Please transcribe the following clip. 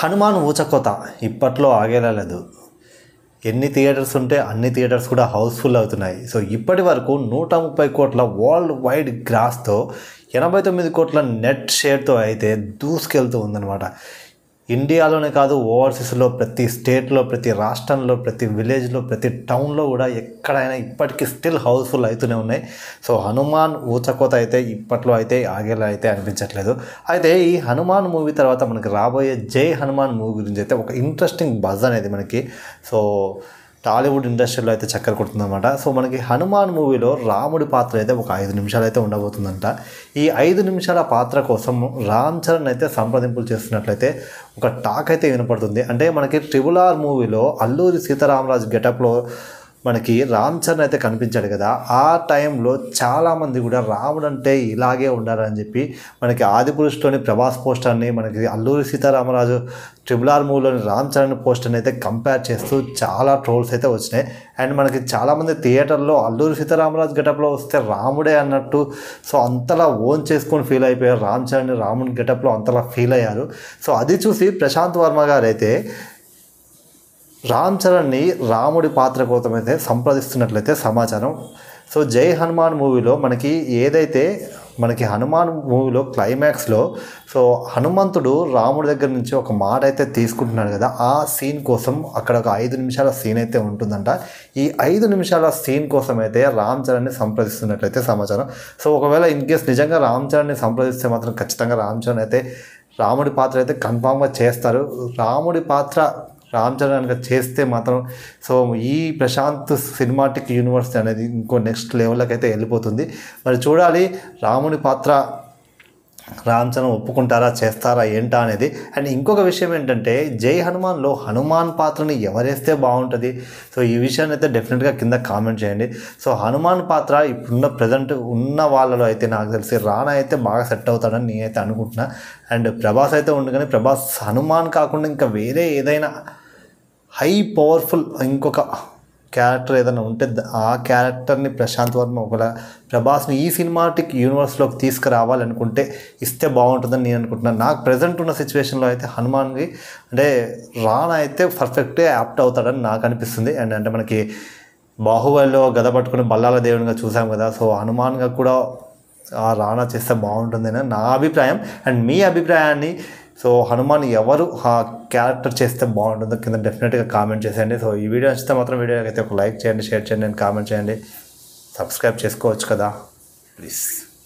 హనుమాన్ ఊచకోత ఇప్పట్లో ఆగేలా లేదు. ఎన్ని థియేటర్స్ ఉంటే అన్ని థియేటర్స్ కూడా హౌస్ఫుల్ అవుతున్నాయి. సో ఇప్పటి వరకు 130 కోట్ల వరల్డ్ వైడ్ గ్రాస్తో 89 కోట్ల నెట్ షేర్తో అయితే దూసుకెళ్తూ ఉందన్నమాట. ఇండియాలోనే కాదు, ఓవర్సీస్లో ప్రతి స్టేట్లో, ప్రతి రాష్ట్రంలో, ప్రతి విలేజ్లో, ప్రతి టౌన్లో కూడా ఎక్కడైనా ఇప్పటికీ స్టిల్ హౌస్ఫుల్ అవుతూనే ఉన్నాయి. సో హనుమాన్ ఊచకోత అయితే ఇప్పట్లో అయితే ఆగేలా అయితే అనిపించట్లేదు. అయితే ఈ హనుమాన్ మూవీ తర్వాత మనకి రాబోయే జై హనుమాన్ మూవీ గురించి అయితే ఒక ఇంట్రెస్టింగ్ బజ్ అనేది మనకి టాలీవుడ్ ఇండస్ట్రీలో అయితే చక్కర కొడుతుందన్నమాట. సో మనకి హనుమాన్ మూవీలో రాముడి పాత్ర అయితే ఒక 5 నిమిషాలు అయితే ఉండబోతుందంట. ఈ 5 నిమిషాల పాత్ర కోసం రామ్ చరణ్ అయితే సంప్రదింపులు చేస్తున్నట్లయితే ఒక టాక్ అయితే వినపడుతుంది. అంటే మనకి RRR మూవీలో అల్లూరి సీతారామరాజు గెటప్లో మనకి రామ్ చరణ్ అయితే కనిపించాడు కదా. ఆ టైంలో చాలామంది కూడా రాముడు అంటే ఇలాగే ఉండాలని చెప్పి మనకి ఆదిపురుషులోని ప్రభాస్ పోస్టర్ని, మనకి అల్లూరి సీతారామరాజు RRR మూవీలోని రామ్ చరణ్ పోస్టర్ని అయితే కంపేర్ చేస్తూ చాలా ట్రోల్స్ అయితే వచ్చినాయి. అండ్ మనకి చాలామంది థియేటర్లో అల్లూరి సీతారామరాజు గెటప్లో వస్తే రాముడే అన్నట్టు సో అంతలా ఓన్ చేసుకొని ఫీల్ అయిపోయారు. రామ్ చరణ్ రాముడి గెటప్లో అంతలా ఫీల్ అయ్యారు. సో అది చూసి ప్రశాంత్ వర్మ గారు అయితే రామ్ చరణ్ని రాముడి పాత్ర కోసం అయితే సంప్రదిస్తున్నట్లయితే సమాచారం. సో జై హనుమాన్ మూవీలో మనకి ఏదైతే మనకి హనుమాన్ మూవీలో క్లైమాక్స్లో సో హనుమంతుడు రాముడి దగ్గర నుంచి ఒక మాట అయితే తీసుకుంటున్నాడు కదా, ఆ సీన్ కోసం అక్కడ ఒక 5 నిమిషాల సీన్ అయితే ఉంటుందంట. ఈ 5 నిమిషాల సీన్ కోసం అయితే రామ్ చరణ్ని సంప్రదిస్తున్నట్లయితే సమాచారం. సో ఒకవేళ ఇన్ కేస్ నిజంగా రామ్ చరణ్ని సంప్రదిస్తే మాత్రం ఖచ్చితంగా రామ్ చరణ్ అయితే రాముడి పాత్ర అయితే కన్ఫామ్గా చేస్తారు. రాముడి పాత్ర రామ్ చరణ్ కనుక చేస్తే మాత్రం సో ఈ ప్రశాంత్ సినిమాటిక్ యూనివర్స్ అనేది ఇంకో నెక్స్ట్ లెవెల్కి అయితే వెళ్ళిపోతుంది. మరి చూడాలి రాముడి పాత్ర రామ్ చరణ్ ఒప్పుకుంటారా, చేస్తారా ఏంటా అనేది. అండ్ ఇంకొక విషయం ఏంటంటే జై హనుమాన్లో హనుమాన్ పాత్రని ఎవరేస్తే బాగుంటుంది, సో ఈ విషయాన్ని అయితే డెఫినెట్గా కింద కామెంట్ చేయండి. సో హనుమాన్ పాత్ర ఇప్పుడున్న ప్రజెంట్ ఉన్న వాళ్ళలో అయితే నాకు తెలిసి రానా అయితే బాగా సెట్ అవుతాడని నేనైతే అనుకుంటున్నా. అండ్ ప్రభాస్ అయితే ఉండు, కానీ ప్రభాస్ హనుమాన్ కాకుండా ఇంకా వేరే ఏదైనా హై పవర్ఫుల్ ఇంకొక క్యారెక్టర్ ఏదైనా ఉంటే ఆ క్యారెక్టర్ని ప్రశాంత్ వర్మ ఒకవేళ ప్రభాస్ని ఈ సినిమాటిక్ యూనివర్స్లోకి తీసుకురావాలనుకుంటే ఇస్తే బాగుంటుందని నేను అనుకుంటున్నాను. నాకు ప్రజెంట్ ఉన్న సిచ్యువేషన్లో అయితే హనుమాన్కి అంటే రానా అయితే పర్ఫెక్ట్గా యాప్ట్ అవుతాడని నాకు అనిపిస్తుంది. అండ్ అంటే మనకి బాహుబలిలో గద పట్టుకుని బల్లాల దేవునిగా చూసాం కదా, సో హనుమాన్గా కూడా రానా చేస్తే బాగుంటుందని నా అభిప్రాయం. అండ్ మీ అభిప్రాయాన్ని సో హనుమాన్ ఎవరు ఆ క్యారెక్టర్ చేస్తే బాగుంటుందో కింద డెఫినెట్గా కామెంట్ చేసేయండి. సో ఈ వీడియో నచ్చితే మాత్రం వీడియోకి అయితే ఒక లైక్ చేయండి, షేర్ చేయండి అండ్ కామెంట్ చేయండి. సబ్స్క్రైబ్ చేసుకోవచ్చు కదా ప్లీజ్.